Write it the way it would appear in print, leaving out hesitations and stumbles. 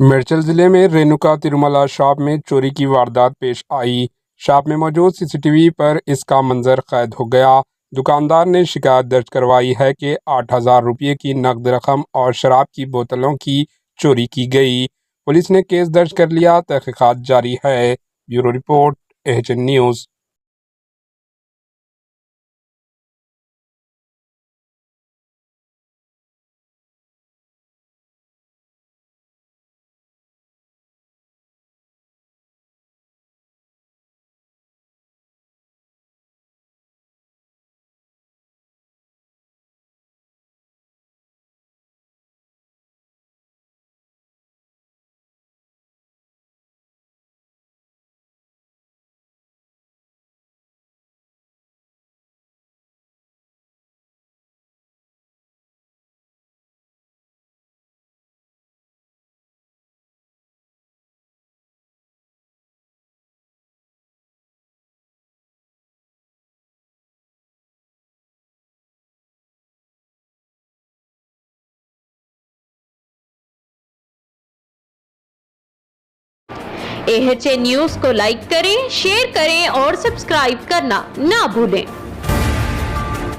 मिर्चल जिले में रेणुका तिरुमला शॉप में चोरी की वारदात पेश आई। शॉप में मौजूद सीसीटीवी पर इसका मंजर कैद हो गया। दुकानदार ने शिकायत दर्ज करवाई है कि 8,000 रुपये की नकद रकम और शराब की बोतलों की चोरी की गई। पुलिस ने केस दर्ज कर लिया, तहकीकात जारी है। Bureau report, AHN news. AHN news को लाइक करें, शेयर करें और सब्सक्राइब करना ना भूलें।